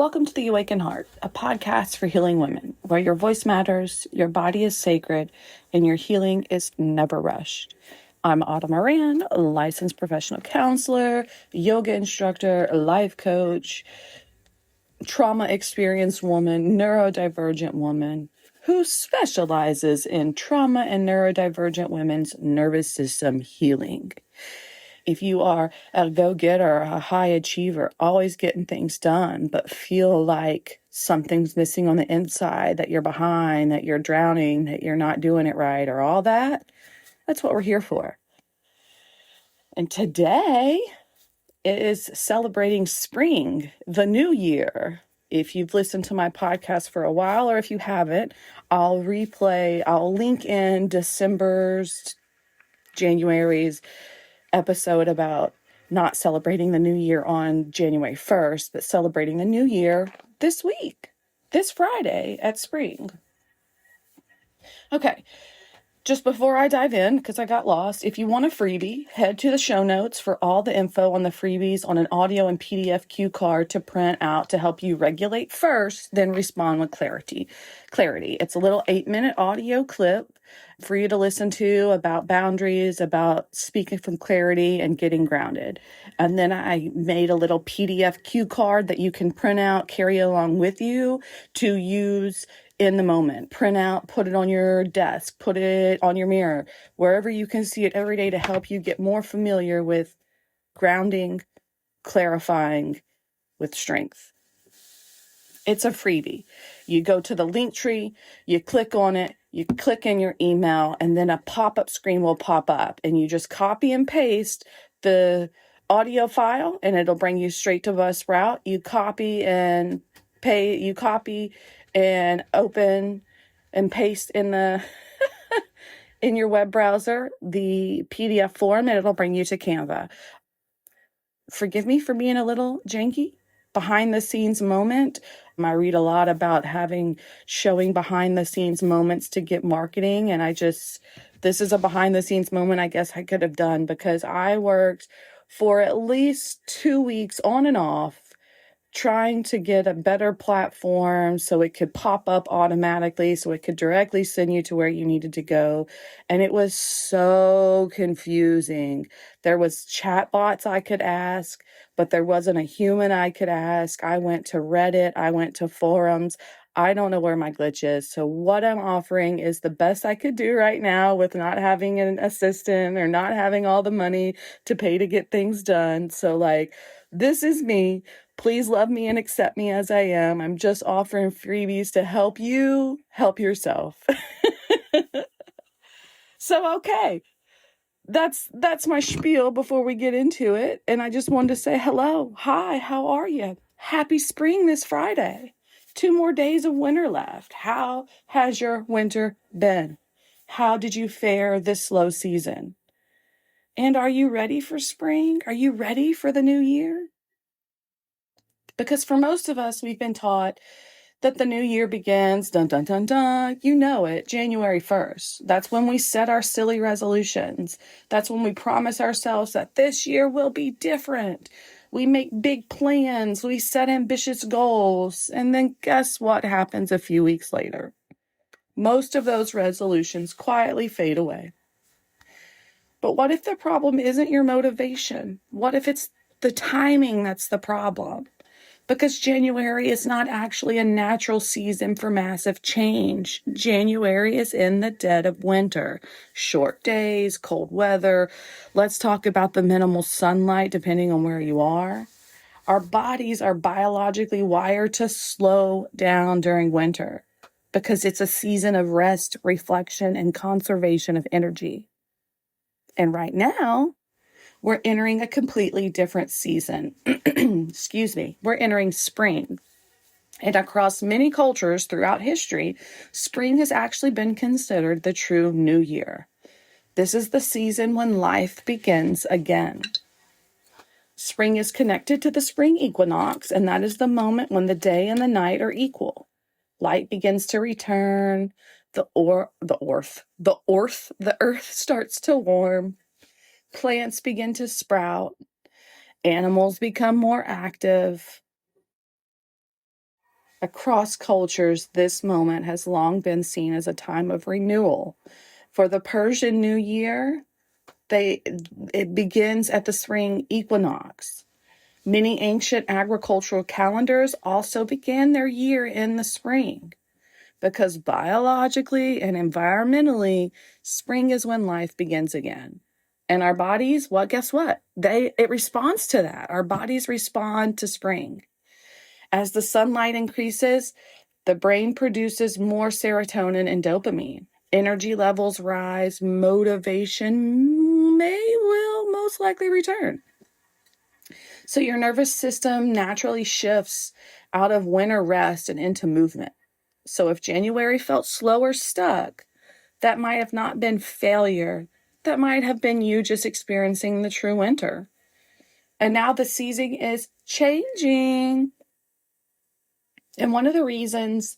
Welcome to the Awakened Heart, a podcast for healing women, where your voice matters, your body is sacred, and your healing is never rushed. I'm Autumn Moran, a licensed professional counselor, yoga instructor, life coach, trauma experienced woman, neurodivergent woman who specializes in trauma and neurodivergent women's nervous system healing. If you are a go-getter, a high achiever, always getting things done, but feel like something's missing on the inside, that you're behind, that you're drowning, that you're not doing it right, or all that, that's what we're here for. And today is celebrating spring, the new year. If you've listened to my podcast for a while, or if you haven't, I'll link in January's episode about not celebrating the new year on January 1st, but celebrating the new year this week, this Friday at spring. Okay, just before I dive in, because I got lost, if you want a freebie, head to the show notes for all the info on the freebies on an audio and PDF cue card to print out to help you regulate first, then respond with clarity. It's a little 8-minute audio clip for you to listen to about boundaries, about speaking from clarity and getting grounded. And then I made a little PDF cue card that you can print out, carry along with you to use in the moment. Print out, put it on your desk, put it on your mirror, wherever you can see it every day to help you get more familiar with grounding, clarifying with strength. It's a freebie. You go to the link tree, you click on it, you click in your email, and then a pop-up screen will pop up, and you just copy and paste the audio file, and it'll bring you straight to Buzzsprout. You copy and open and paste in the in your web browser the PDF form, and it'll bring you to Canva. Forgive me for being a little janky. Behind the scenes moment. I read a lot about showing behind the scenes moments to get marketing. And this is a behind the scenes moment I guess I could have done, because I worked for at least 2 weeks on and off trying to get a better platform so it could pop up automatically, so it could directly send you to where you needed to go. And it was so confusing. There was chat bots I could ask, but there wasn't a human I could ask. I went to Reddit. I went to forums. I don't know where my glitch is. So what I'm offering is the best I could do right now with not having an assistant or not having all the money to pay to get things done. So this is me. Please love me and accept me as I am. I'm just offering freebies to help you help yourself. So, okay. That's my spiel before we get into it. And I just wanted to say hello. Hi, how are you? Happy spring this Friday. 2 more days of winter left. How has your winter been? How did you fare this slow season? And are you ready for spring? Are you ready for the new year? Because for most of us, we've been taught that the new year begins, dun, dun, dun, dun, you know it, January 1st. That's when we set our silly resolutions. That's when we promise ourselves that this year will be different. We make big plans. We set ambitious goals. And then guess what happens a few weeks later? Most of those resolutions quietly fade away. But what if the problem isn't your motivation? What if it's the timing that's the problem? Because January is not actually a natural season for massive change. January is in the dead of winter. Short days, cold weather. Let's talk about the minimal sunlight depending on where you are. Our bodies are biologically wired to slow down during winter because it's a season of rest, reflection, and conservation of energy. And right now, we're entering a completely different season. Excuse me. We're entering spring. And across many cultures throughout history, spring has actually been considered the true new year. This is the season when life begins again. Spring is connected to the spring equinox, and that is the moment when the day and the night are equal. Light begins to return. The earth starts to warm. Plants begin to sprout. Animals become more active. Across cultures, this moment has long been seen as a time of renewal. For the Persian New Year, it begins at the spring equinox. Many ancient agricultural calendars also began their year in the spring because biologically and environmentally, spring is when life begins again. And our bodies, well, guess what? It responds to that. Our bodies respond to spring. As the sunlight increases, the brain produces more serotonin and dopamine. Energy levels rise, motivation will most likely return. So your nervous system naturally shifts out of winter rest and into movement. So if January felt slow or stuck, that might have not been failure. That might have been you just experiencing the true winter. And now the season is changing. And one of the reasons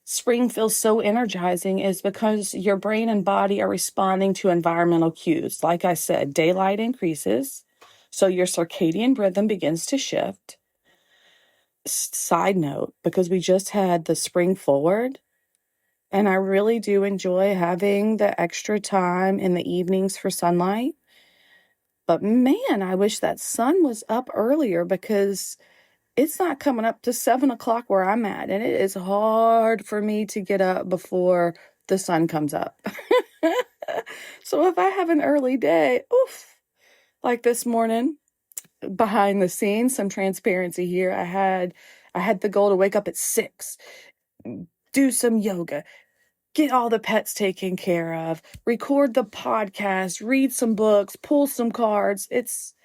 spring feels so energizing is because your brain and body are responding to environmental cues. Like I said, daylight increases, so your circadian rhythm begins to shift. Side note, because we just had the spring forward, and I really do enjoy having the extra time in the evenings for sunlight. But man, I wish that sun was up earlier because it's not coming up to 7 o'clock where I'm at. And it is hard for me to get up before the sun comes up. So if I have an early day, oof, like this morning, behind the scenes, some transparency here. I had the goal to wake up at 6, do some yoga, get all the pets taken care of, record the podcast, read some books, pull some cards. It's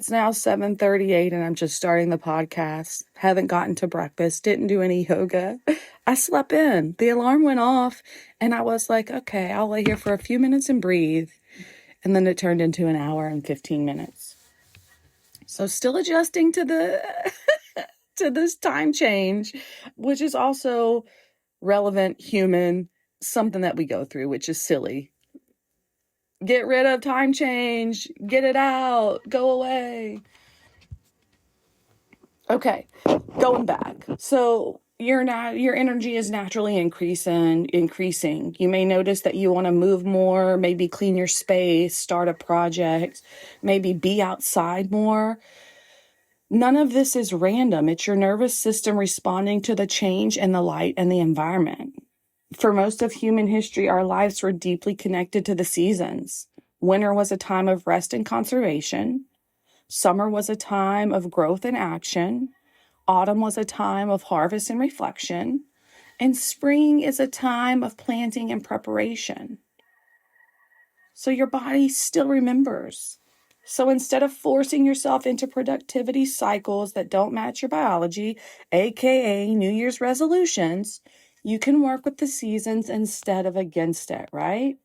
now 7:38 and I'm just starting the podcast. Haven't gotten to breakfast, didn't do any yoga. I slept in. The alarm went off and I was like, okay, I'll lay here for a few minutes and breathe. And then it turned into an hour and 15 minutes. So still adjusting to to this time change, which is also relevant, human, something that we go through, which is silly. Get rid of time change, get it out, go away. Okay, going back. So your energy is naturally increasing. You may notice that you want to move more, maybe clean your space, start a project, maybe be outside more. None of this is random. It's your nervous system responding to the change in the light and the environment. For most of human history, our lives were deeply connected to the seasons. Winter was a time of rest and conservation. Summer was a time of growth and action. Autumn was a time of harvest and reflection. And spring is a time of planting and preparation. So your body still remembers. So instead of forcing yourself into productivity cycles that don't match your biology, aka New Year's resolutions, you can work with the seasons instead of against it, right?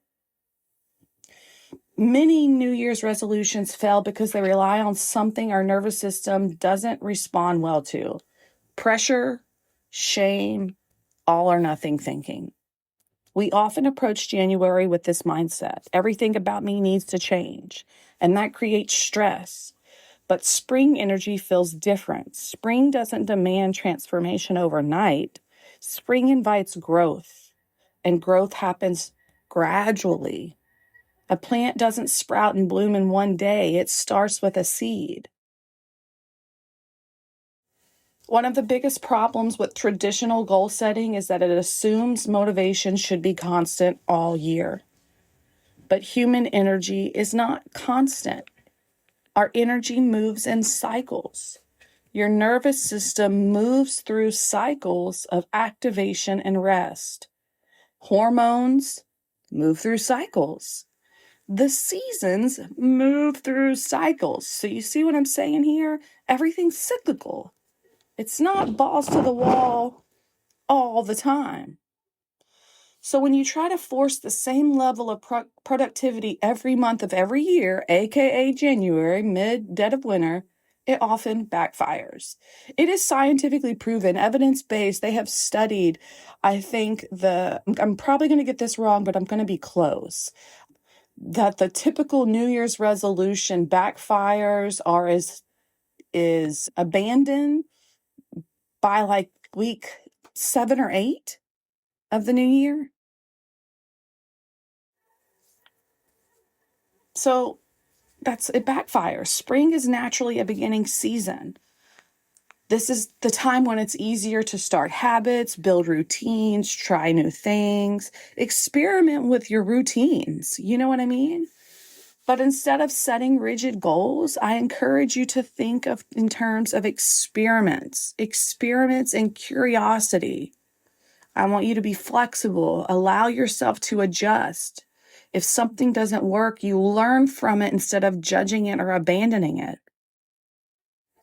Many New Year's resolutions fail because they rely on something our nervous system doesn't respond well to. Pressure, shame, all or nothing thinking. We often approach January with this mindset. Everything about me needs to change, and that creates stress. But spring energy feels different. Spring doesn't demand transformation overnight. Spring invites growth, and growth happens gradually. A plant doesn't sprout and bloom in one day. It starts with a seed. One of the biggest problems with traditional goal setting is that it assumes motivation should be constant all year. But human energy is not constant. Our energy moves in cycles. Your nervous system moves through cycles of activation and rest. Hormones move through cycles. The seasons move through cycles. So you see what I'm saying here? Everything's cyclical. It's not balls to the wall all the time. So when you try to force the same level of productivity every month of every year, aka January, dead of winter, it often backfires. It is scientifically proven, evidence-based. They have studied, I think I'm probably going to get this wrong, but I'm going to be close, that the typical New Year's resolution backfires or is abandoned by like week 7 or 8 of the new year. So it backfires. Spring is naturally a beginning season. This is the time when it's easier to start habits, build routines, try new things, experiment with your routines. You know what I mean? But instead of setting rigid goals, I encourage you to think of in terms of experiments and curiosity. I want you to be flexible, allow yourself to adjust. If something doesn't work, you learn from it instead of judging it or abandoning it.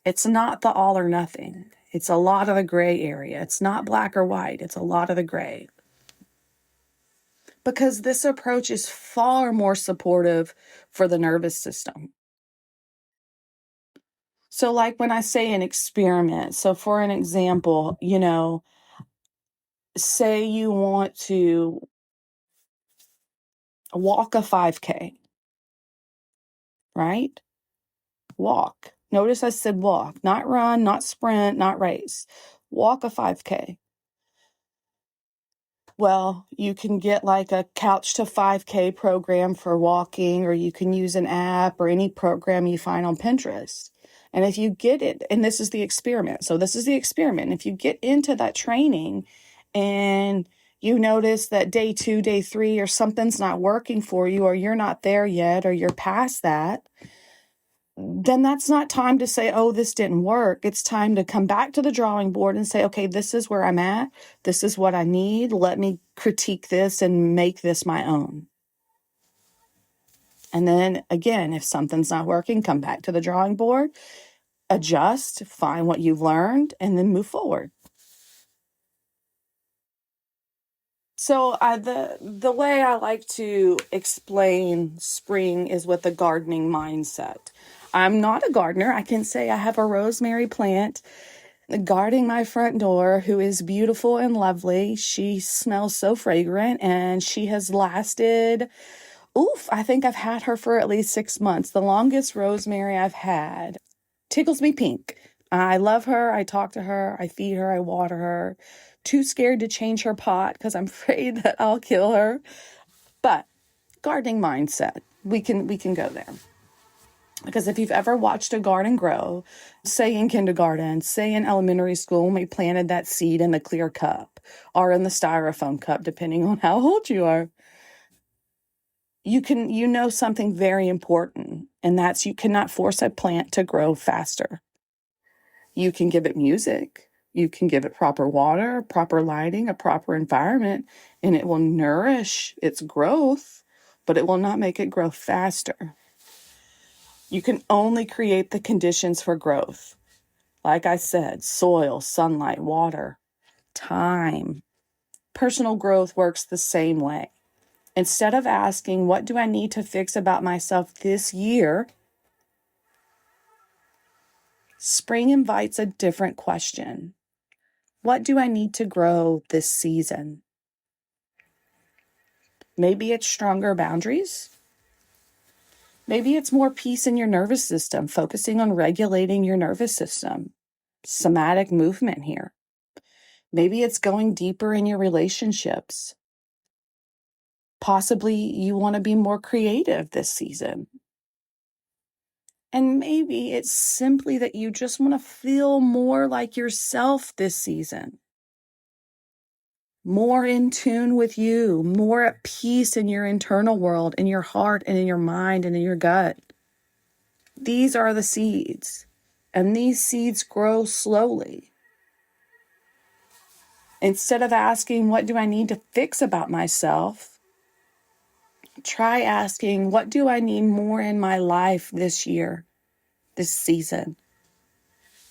It's not the all or nothing. It's a lot of the gray area. It's not black or white. It's a lot of the gray. Because this approach is far more supportive for the nervous system. So like when I say an experiment, so for an example, say you want to walk a 5K, right? Walk. Notice I said walk, not run, not sprint, not race. Walk a 5K. Well, you can get like a couch to 5K program for walking, or you can use an app or any program you find on Pinterest. And if you get it, and this is the experiment. So this is the experiment. If you get into that training and you notice that day 2, day 3, or something's not working for you, or you're not there yet, or you're past that, then that's not time to say, oh, this didn't work. It's time to come back to the drawing board and say, okay, this is where I'm at. This is what I need. Let me critique this and make this my own. And then again, if something's not working, come back to the drawing board, adjust, find what you've learned, and then move forward. So the way I like to explain spring is with a gardening mindset. I'm not a gardener. I can say I have a rosemary plant guarding my front door who is beautiful and lovely. She smells so fragrant, and she has lasted, I think I've had her for at least 6 months. The longest rosemary I've had. Tickles me pink. I love her. I talk to her. I feed her. I water her. Too scared to change her pot because I'm afraid that I'll kill her. But gardening mindset, we can go there. Because if you've ever watched a garden grow, say in kindergarten, say in elementary school, when we planted that seed in the clear cup or in the styrofoam cup, depending on how old you are, you know something very important, and that's you cannot force a plant to grow faster. You can give it music, you can give it proper water, proper lighting, a proper environment, and it will nourish its growth, but it will not make it grow faster. You can only create the conditions for growth. Like I said, soil, sunlight, water, time. Personal growth works the same way. Instead of asking, what do I need to fix about myself this year? Spring invites a different question. What do I need to grow this season? Maybe it's stronger boundaries. Maybe it's more peace in your nervous system, focusing on regulating your nervous system. Somatic movement here. Maybe it's going deeper in your relationships. Possibly you want to be more creative this season. And maybe it's simply that you just want to feel more like yourself this season. More in tune with you, more at peace in your internal world, in your heart and in your mind and in your gut. These are the seeds, and these seeds grow slowly. Instead of asking, what do I need to fix about myself? Try asking, what do I need more in my life this year, this season?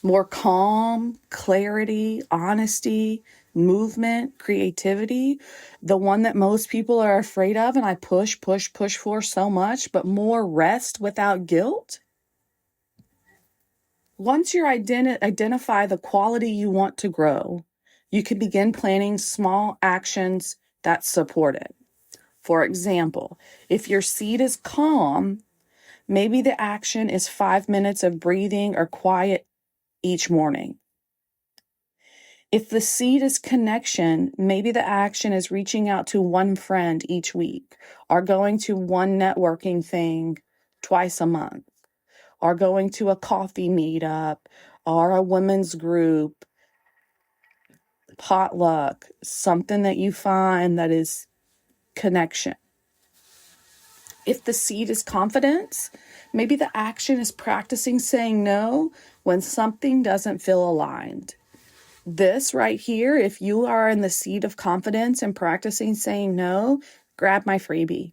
More calm, clarity, honesty, movement, creativity, the one that most people are afraid of and I push for so much, but more rest without guilt. Once you identify the quality you want to grow, you can begin planning small actions that support it. For example, if your seed is calm, maybe the action is 5 minutes of breathing or quiet each morning. If the seed is connection, maybe the action is reaching out to one friend each week, or going to one networking thing twice a month, or going to a coffee meetup, or a women's group, potluck, something that you find that is connection. If the seed is confidence, maybe the action is practicing saying no when something doesn't feel aligned. This right here, if you are in the seed of confidence and practicing saying no, grab my freebie.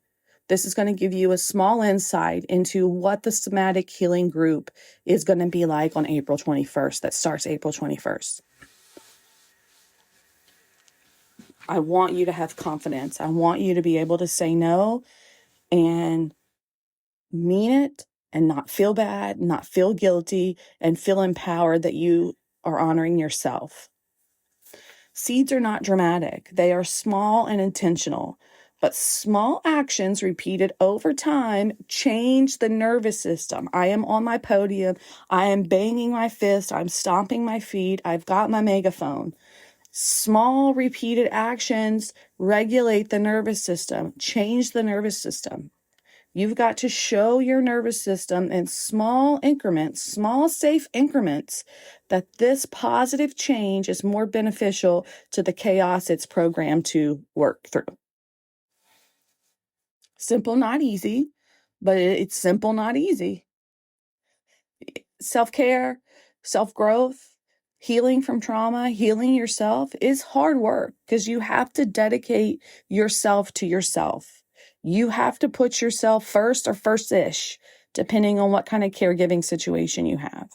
This is going to give you a small insight into what the Somatic Healing Group is going to be like on April 21st. That starts April 21st. I want you to have confidence. I want you to be able to say no and mean it and not feel bad, not feel guilty, and feel empowered that you are honoring yourself. Seeds are not dramatic. They are small and intentional, but small actions repeated over time change the nervous system. I am on my podium. I am banging my fist. I'm stomping my feet. I've got my megaphone. Small repeated actions regulate the nervous system, change the nervous system. You've got to show your nervous system in small increments, small safe increments, that this positive change is more beneficial to the chaos it's programmed to work through. Simple, not easy, but it's simple, not easy. Self-care, self-growth, healing from trauma, healing yourself is hard work because you have to dedicate yourself to yourself. You have to put yourself first or first-ish, depending on what kind of caregiving situation you have.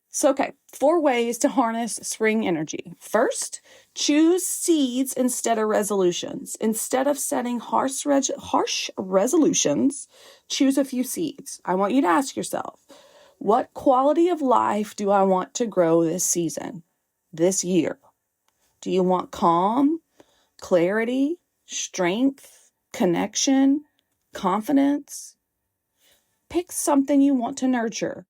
So, okay, 4 ways to harness spring energy. First, choose seeds instead of resolutions. Instead of setting harsh resolutions, choose a few seeds. I want you to ask yourself, what quality of life do I want to grow this season, this year? Do you want calm, clarity, strength, connection, confidence? Pick something you want to nurture,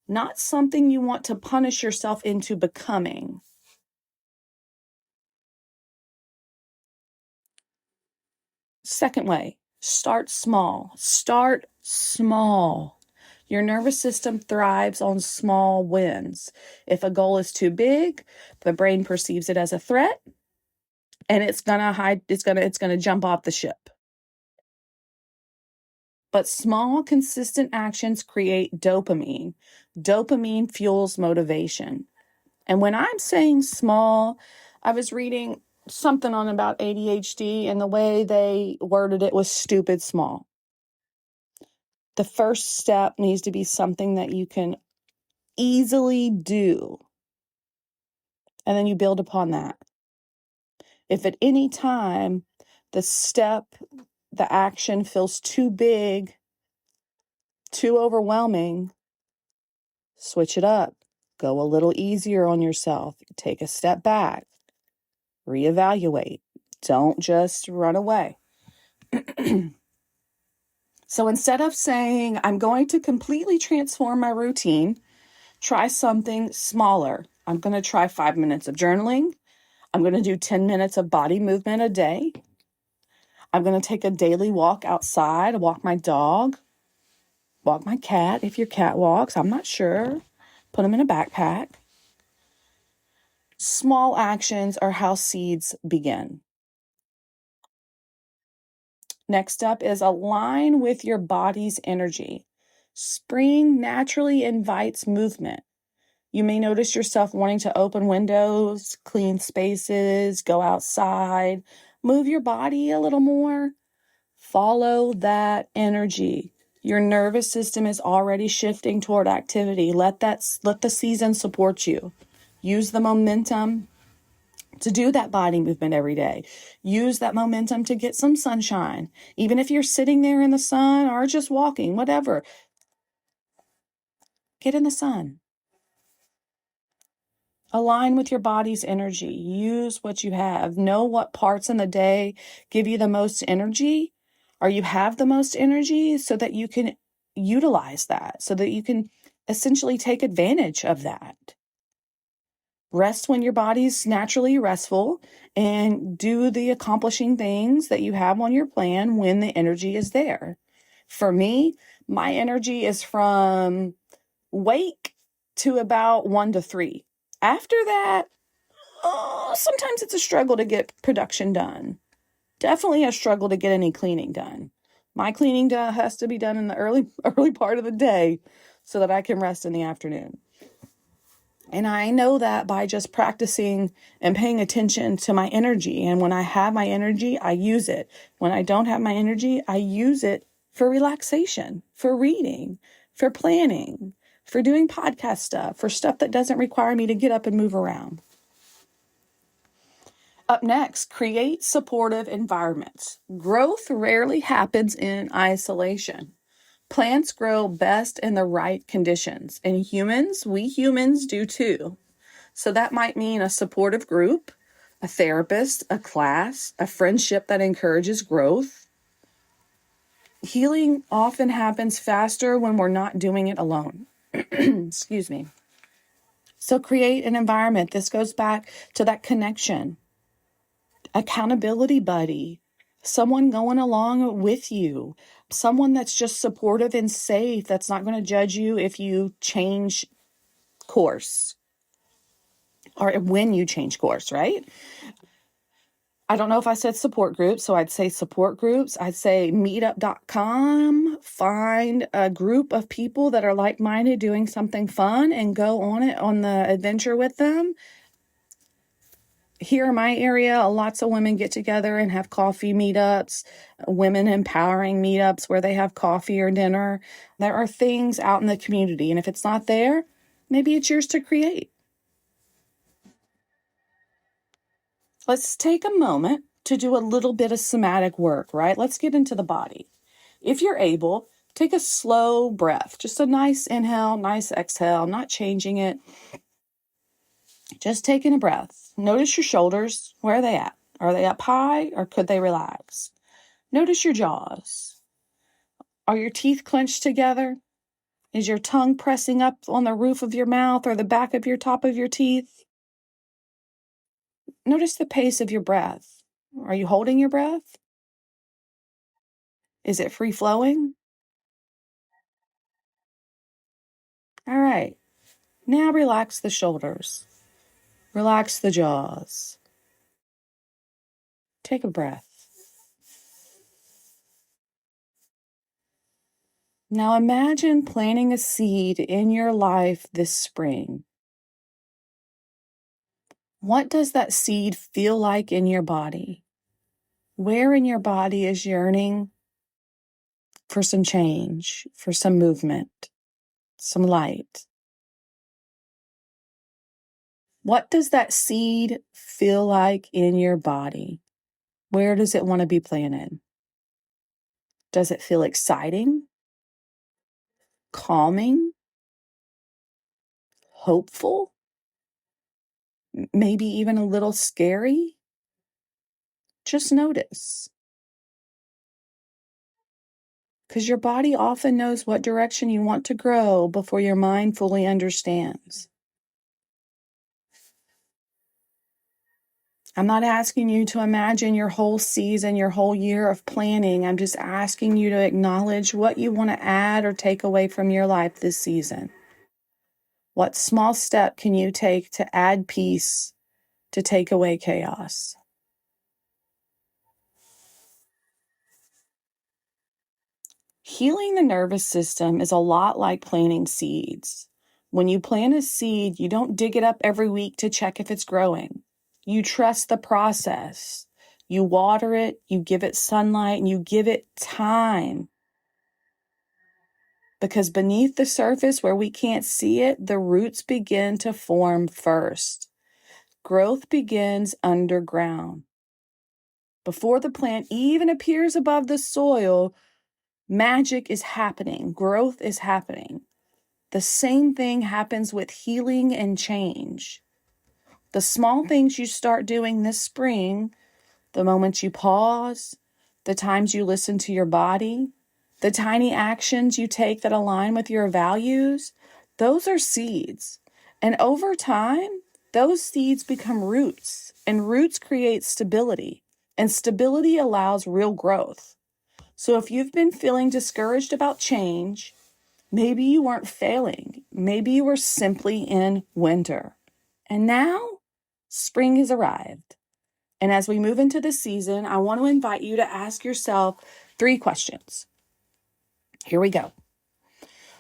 not something you want to punish yourself into becoming. Second way, start small. Start small. Your nervous system thrives on small wins. If a goal is too big, the brain perceives it as a threat and it's going to jump off the ship. But small, consistent actions create dopamine. Dopamine fuels motivation. And when I'm saying small, I was reading something on about ADHD, and the way they worded it was stupid small. The first step needs to be something that you can easily do, and then you build upon that. If at any time the action feels too big, too overwhelming, switch it up. Go a little easier on yourself. Take a step back. Reevaluate. Don't just run away. So instead of saying, I'm going to completely transform my routine, try something smaller. I'm going to try 5 minutes of journaling. I'm going to do 10 minutes of body movement a day. I'm going to take a daily walk outside, walk my dog, walk my cat if your cat walks. I'm not sure. Put them in a backpack. Small actions are how seeds begin. Next up is align with your body's energy. Spring naturally invites movement. You may notice yourself wanting to open windows, clean spaces, go outside, move your body a little more. Follow that energy. Your nervous system is already shifting toward activity. Let the season support you. Use the momentum to do that body movement every day. Use that momentum to get some sunshine. Even if you're sitting there in the sun or just walking, whatever, get in the sun. Align with your body's energy. Use what you have. Know what parts in the day give you the most energy, or you have the most energy, so that you can utilize that, so that you can essentially take advantage of that. Rest when your body's naturally restful, and do the accomplishing things that you have on your plan when the energy is there. For me, my energy is from wake to about 1 to 3. After that, sometimes it's a struggle to get production done. Definitely a struggle to get any cleaning done. My cleaning has to be done in the early part of the day so that I can rest in the afternoon. And I know that by just practicing and paying attention to my energy. And when I have my energy, I use it. When I don't have my energy, I use it for relaxation, for reading, for planning, for doing podcast stuff, for stuff that doesn't require me to get up and move around. Up next, create supportive environments. Growth rarely happens in isolation. Plants grow best in the right conditions, and we humans do too. So that might mean a supportive group, a therapist, a class, a friendship that encourages growth. Healing often happens faster when we're not doing it alone. Excuse me. So create an environment. This goes back to that connection. Accountability buddy, someone going along with you, someone that's just supportive and safe, that's not going to judge you if you change course or when you change course, right? I don't know if I said support groups, so I'd say support groups. I'd say meetup.com, find a group of people that are like-minded doing something fun and go on the adventure with them. Here in my area, lots of women get together and have coffee meetups, women empowering meetups where they have coffee or dinner. There are things out in the community, and if it's not there, maybe it's yours to create. Let's take a moment to do a little bit of somatic work, right? Let's get into the body. If you're able, take a slow breath, just a nice inhale, nice exhale, not changing it. Just taking a breath. Notice your shoulders. Where are they at? Are they up high or could they relax? Notice your jaws. Are your teeth clenched together? Is your tongue pressing up on the roof of your mouth or the back of your top of your teeth? Notice the pace of your breath. Are you holding your breath? Is it free flowing? All right. Now relax the shoulders. Relax the jaws. Take a breath. Now imagine planting a seed in your life this spring. What does that seed feel like in your body? Where in your body is yearning for some change, for some movement, some light? What does that seed feel like in your body? Where does it want to be planted? Does it feel exciting, calming, hopeful, maybe even a little scary? Just notice. Because your body often knows what direction you want to grow before your mind fully understands. I'm not asking you to imagine your whole season, your whole year of planning. I'm just asking you to acknowledge what you want to add or take away from your life this season. What small step can you take to add peace, to take away chaos? Healing the nervous system is a lot like planting seeds. When you plant a seed, you don't dig it up every week to check if it's growing. You trust the process. You water it, you give it sunlight, and you give it time. Because beneath the surface where we can't see it, the roots begin to form first. Growth begins underground. Before the plant even appears above the soil, magic is happening. Growth is happening. The same thing happens with healing and change. The small things you start doing this spring, the moments you pause, the times you listen to your body, the tiny actions you take that align with your values, those are seeds. And over time, those seeds become roots, and roots create stability, and stability allows real growth. So if you've been feeling discouraged about change, maybe you weren't failing. Maybe you were simply in winter. And now spring has arrived. And as we move into this season, I want to invite you to ask yourself 3 questions. Here we go.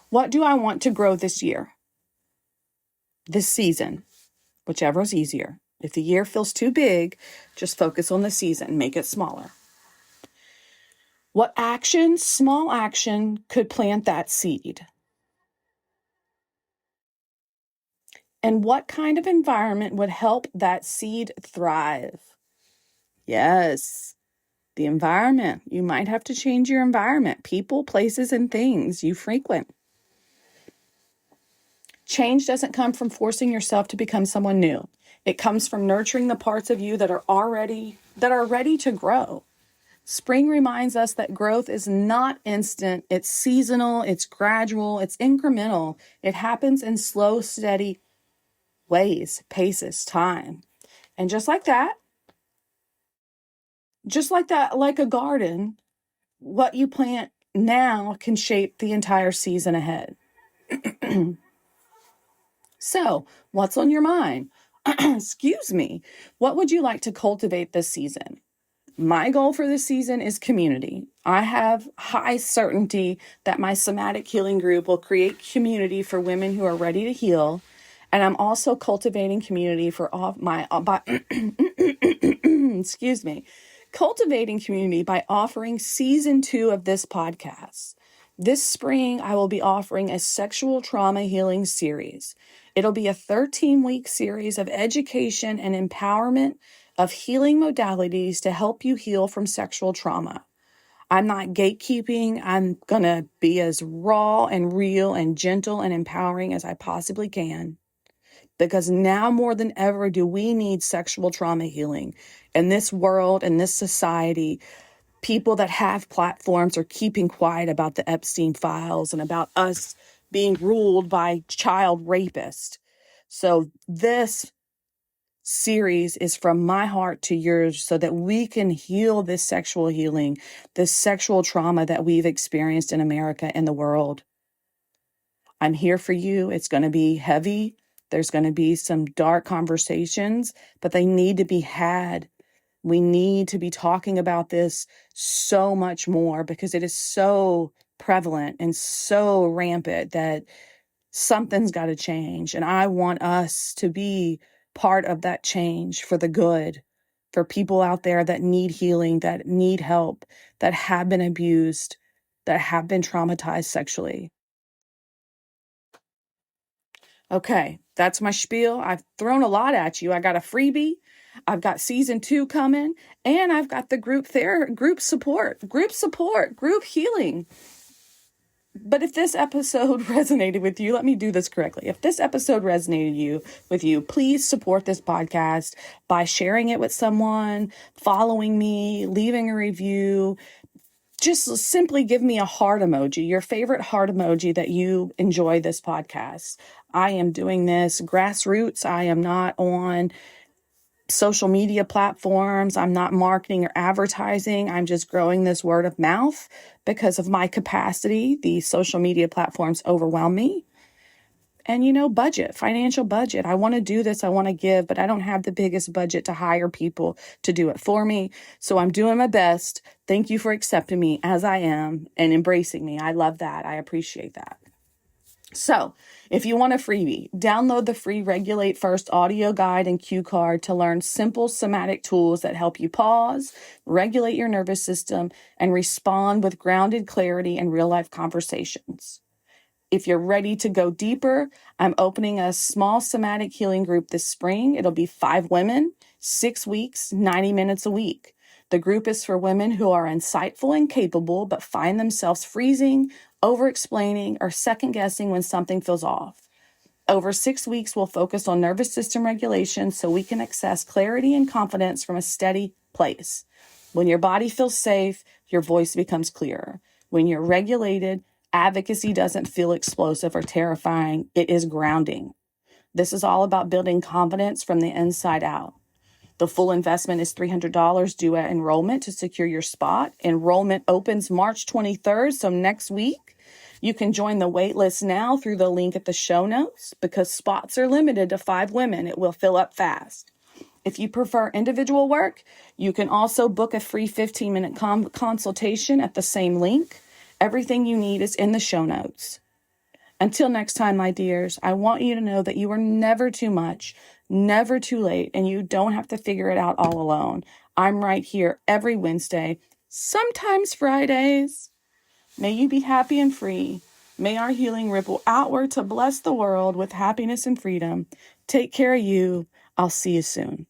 What do I want to grow this year? This season, whichever is easier. If the year feels too big, just focus on the season, make it smaller. What action, small action, could plant that seed? And what kind of environment would help that seed thrive? Yes, the environment. You might have to change your environment, people, places, and things you frequent. Change doesn't come from forcing yourself to become someone new. It comes from nurturing the parts of you that are ready to grow. Spring reminds us that growth is not instant. It's seasonal, it's gradual, it's incremental. It happens in slow, steady ways, paces, time. And just like that, like a garden, what you plant now can shape the entire season ahead. So, what's on your mind? Excuse me. What would you like to cultivate this season? My goal for this season is community. I have high certainty that my Somatic Healing Group will create community for women who are ready to heal. And I'm also cultivating community for all my, excuse me, cultivating community by offering season 2 of this podcast. This spring, I will be offering a sexual trauma healing series. It'll be a 13-week series of education and empowerment of healing modalities to help you heal from sexual trauma. I'm not gatekeeping. I'm going to be as raw and real and gentle and empowering as I possibly can. Because now more than ever do we need sexual trauma healing. In this world, in this society, people that have platforms are keeping quiet about the Epstein files and about us being ruled by child rapists. So this series is from my heart to yours so that we can heal this sexual healing, this sexual trauma that we've experienced in America and the world. I'm here for you. It's going to be heavy. There's going to be some dark conversations, but they need to be had. We need to be talking about this so much more because it is so prevalent and so rampant that something's got to change. And I want us to be part of that change for the good, for people out there that need healing, that need help, that have been abused, that have been traumatized sexually. Okay, that's my spiel. I've thrown a lot at you. I got a freebie. I've got season 2 coming, and I've got the group support, group healing. But if this episode resonated with you, let me do this correctly. If this episode resonated with you, please support this podcast by sharing it with someone, following me, leaving a review. Just simply give me a heart emoji, your favorite heart emoji that you enjoy this podcast. I am doing this grassroots. I am not on social media platforms. I'm not marketing or advertising. I'm just growing this word of mouth because of my capacity. The social media platforms overwhelm me. And, financial budget. I want to do this. I want to give, but I don't have the biggest budget to hire people to do it for me. So I'm doing my best. Thank you for accepting me as I am and embracing me. I love that. I appreciate that. So if you want a freebie, download the free Regulate First audio guide and cue card to learn simple somatic tools that help you pause, regulate your nervous system, and respond with grounded clarity and real life conversations. If you're ready to go deeper, I'm opening a small somatic healing group this spring. It'll be 5 women, 6 weeks, 90 minutes a week. The group is for women who are insightful and capable, but find themselves freezing, over-explaining, or second-guessing when something feels off. Over 6 weeks, we'll focus on nervous system regulation so we can access clarity and confidence from a steady place. When your body feels safe, your voice becomes clearer. When you're regulated, advocacy doesn't feel explosive or terrifying. It is grounding. This is all about building confidence from the inside out. The full investment is $300 due at enrollment to secure your spot. Enrollment opens March 23rd, so next week. You can join the waitlist now through the link at the show notes because spots are limited to 5 women. It will fill up fast. If you prefer individual work, you can also book a free 15-minute consultation at the same link. Everything you need is in the show notes. Until next time, my dears, I want you to know that you are never too much, never too late, and you don't have to figure it out all alone. I'm right here every Wednesday, sometimes Fridays. May you be happy and free. May our healing ripple outward to bless the world with happiness and freedom. Take care of you. I'll see you soon.